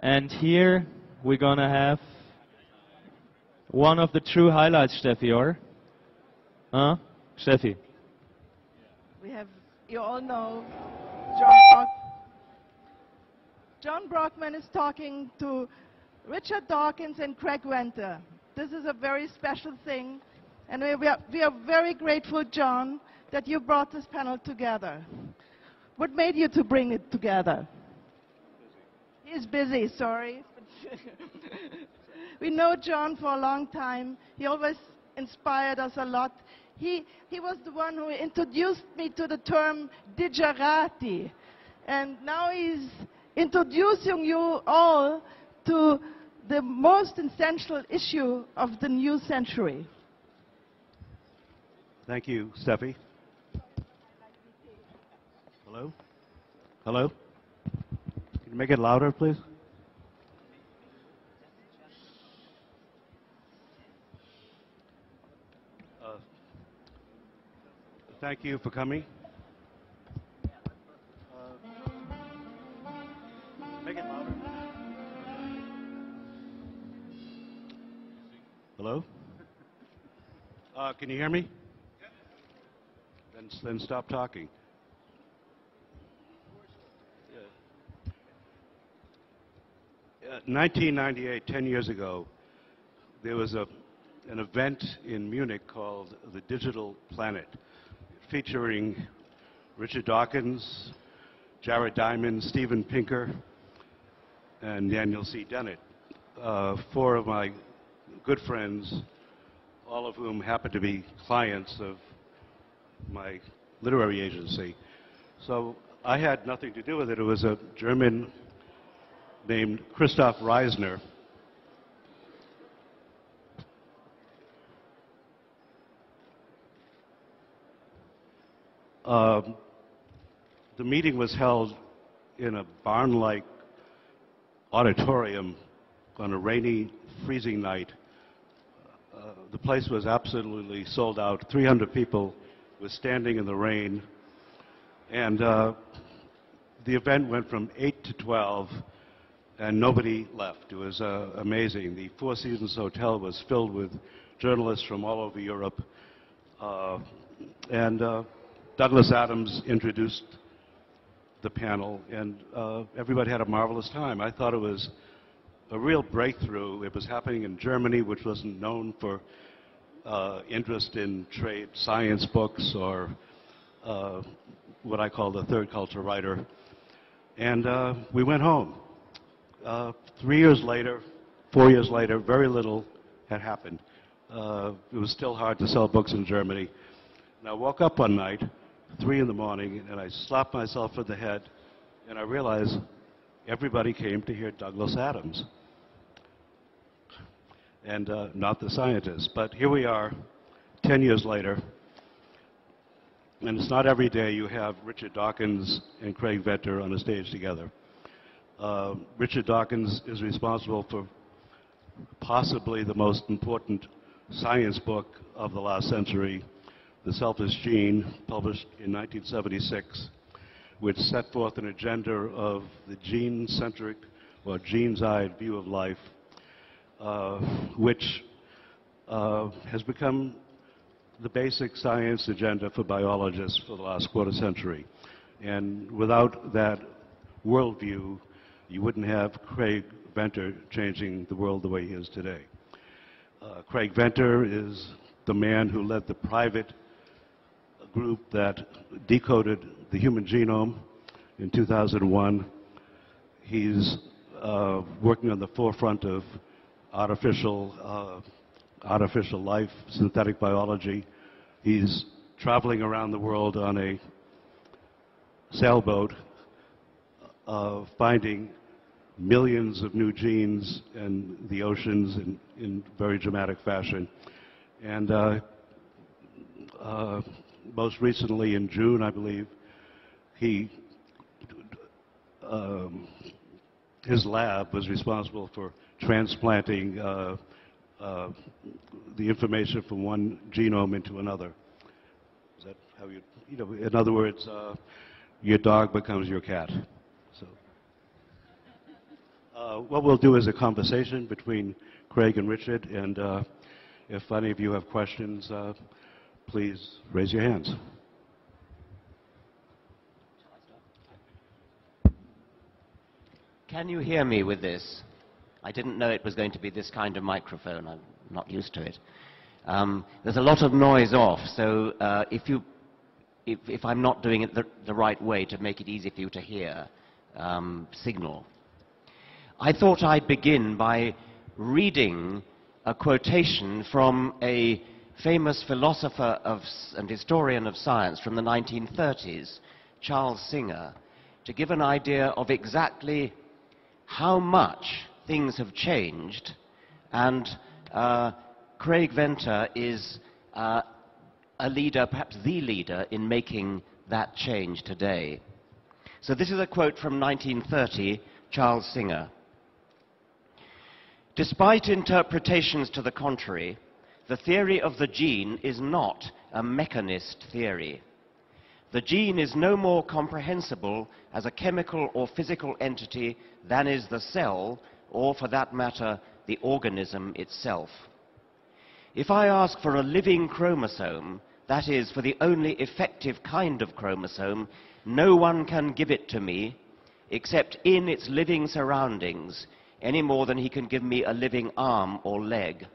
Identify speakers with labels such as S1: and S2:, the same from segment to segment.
S1: And here we're gonna have one of the true highlights, Steffi, or? Huh? Steffi.
S2: We have, you all know, John Brockman is talking to Richard Dawkins and Craig Venter. This is a very special thing, and we are very grateful, John, that you brought this panel together. What made you to bring it together? He's busy, sorry. We know John for a long time. He always inspired us a lot. He was the one who introduced me to the term digerati. And now he's introducing you all to the most essential issue of the new century.
S3: Thank you, Steffi. Hello? Hello? Can you make it louder, please? Thank you for coming. Make it louder. Hello? Can you hear me? Then stop talking. 1998, 10 years ago, there was an event in Munich called the Digital Planet, featuring Richard Dawkins, Jared Diamond, Steven Pinker, and Daniel C. Dennett, four of my good friends, all of whom happen to be clients of my literary agency. So I had nothing to do with it. It was a German named Christoph Reisner. The meeting was held in a barn-like auditorium on a rainy, freezing night. The place was absolutely sold out. 300 people were standing in the rain. And the event went from 8 to 12, and nobody left. It was amazing. The Four Seasons Hotel was filled with journalists from all over Europe. Douglas Adams introduced the panel, and everybody had a marvelous time. I thought it was a real breakthrough. It was happening in Germany, which wasn't known for interest in trade science books or what I call the third culture writer. And we went home. 3 years later, 4 years later, very little had happened. It was still hard to sell books in Germany. And I woke up one night, 3 in the morning, and I slapped myself on the head, and I realized everybody came to hear Douglas Adams, and not the scientists. But here we are, 10 years later, and it's not every day you have Richard Dawkins and Craig Venter on a stage together. Richard Dawkins is responsible for possibly the most important science book of the last century, The Selfish Gene, published in 1976, which set forth an agenda of the gene-centric or gene's-eyed view of life, which has become the basic science agenda for biologists for the last quarter century. And without that worldview, you wouldn't have Craig Venter changing the world the way he is today. Craig Venter is the man who led the private group that decoded the human genome in 2001. He's working on the forefront of artificial life, synthetic biology. He's traveling around the world on a sailboat, finding millions of new genes in the oceans in very dramatic fashion. And most recently in June, I believe, his lab was responsible for transplanting the information from one genome into another. Is that how you know, in other words, your dog becomes your cat. So. What we'll do is a conversation between Craig and Richard, and if any of you have questions, please raise your hands.
S4: Can you hear me with this? I didn't know it was going to be this kind of microphone. I'm not used to it. There's a lot of noise off, so if I'm not doing it the right way to make it easy for you to hear, signal. I thought I'd begin by reading a quotation from a famous philosopher and historian of science from the 1930s, Charles Singer, to give an idea of exactly how much things have changed, and Craig Venter is a leader, perhaps the leader, in making that change today. So this is a quote from 1930, Charles Singer. Despite interpretations to the contrary, the theory of the gene is not a mechanist theory. The gene is no more comprehensible as a chemical or physical entity than is the cell, or for that matter, the organism itself. If I ask for a living chromosome, that is, for the only effective kind of chromosome, no one can give it to me except in its living surroundings, any more than he can give me a living arm or leg.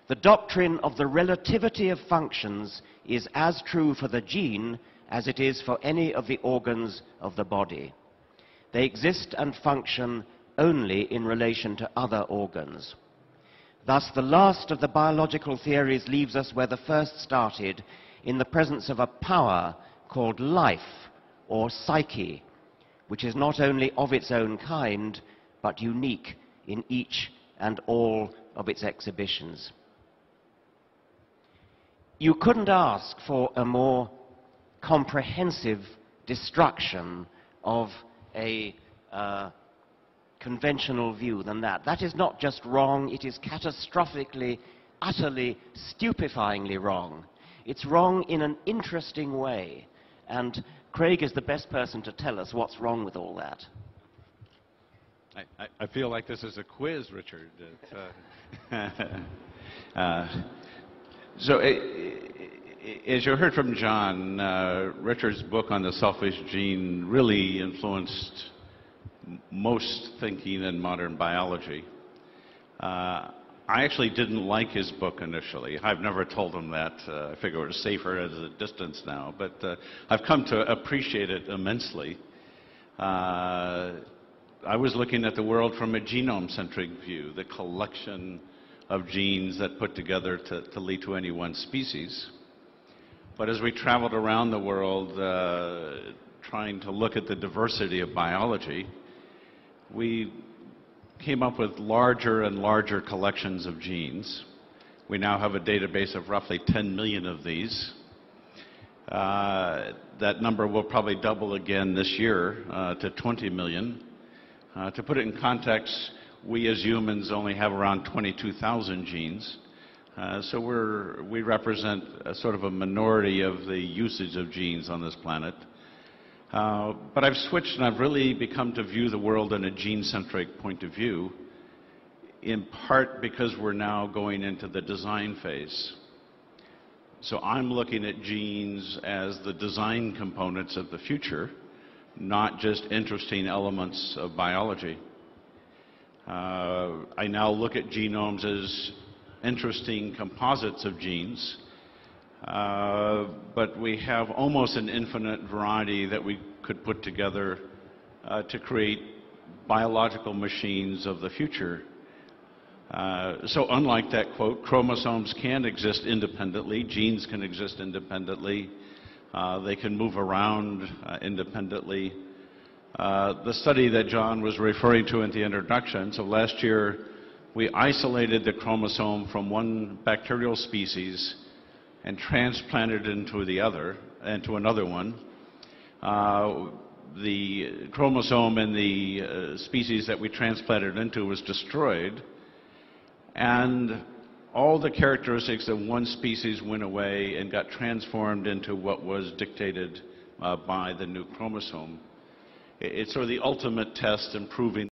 S4: The doctrine of the relativity of functions is as true for the gene as it is for any of the organs of the body. They exist and function only in relation to other organs. Thus, the last of the biological theories leaves us where the first started, in the presence of a power called life or psyche, which is not only of its own kind, but unique in each and all of its exhibitions. You couldn't ask for a more comprehensive destruction of a conventional view than that. That is not just wrong, it is catastrophically, utterly, stupefyingly wrong. It's wrong in an interesting way, and Craig is the best person to tell us what's wrong with all that.
S5: I feel like this is a quiz, Richard. So, as you heard from John, Richard's book on the selfish gene really influenced most thinking in modern biology. I actually didn't like his book initially. I've never told him that. I figure it was safer at a distance now, but I've come to appreciate it immensely. I was looking at the world from a genome-centric view, the collection of genes that put together to lead to any one species. But as we traveled around the world trying to look at the diversity of biology, we came up with larger and larger collections of genes. We now have a database of roughly 10 million of these. That number will probably double again this year to 20 million. To put it in context, we as humans only have around 22,000 genes. So we represent a sort of a minority of the usage of genes on this planet. But I've switched and I've really become to view the world in a gene-centric point of view, in part because we're now going into the design phase. So I'm looking at genes as the design components of the future, not just interesting elements of biology. I now look at genomes as interesting composites of genes, but we have almost an infinite variety that we could put together to create biological machines of the future. So unlike that quote, chromosomes can exist independently, genes can exist independently, they can move around independently. The study that John was referring to in the introduction, so last year we isolated the chromosome from one bacterial species and transplanted it into another one. The chromosome in the species that we transplanted into was destroyed, and all the characteristics of one species went away and got transformed into what was dictated by the new chromosome. It's sort of the ultimate test in proving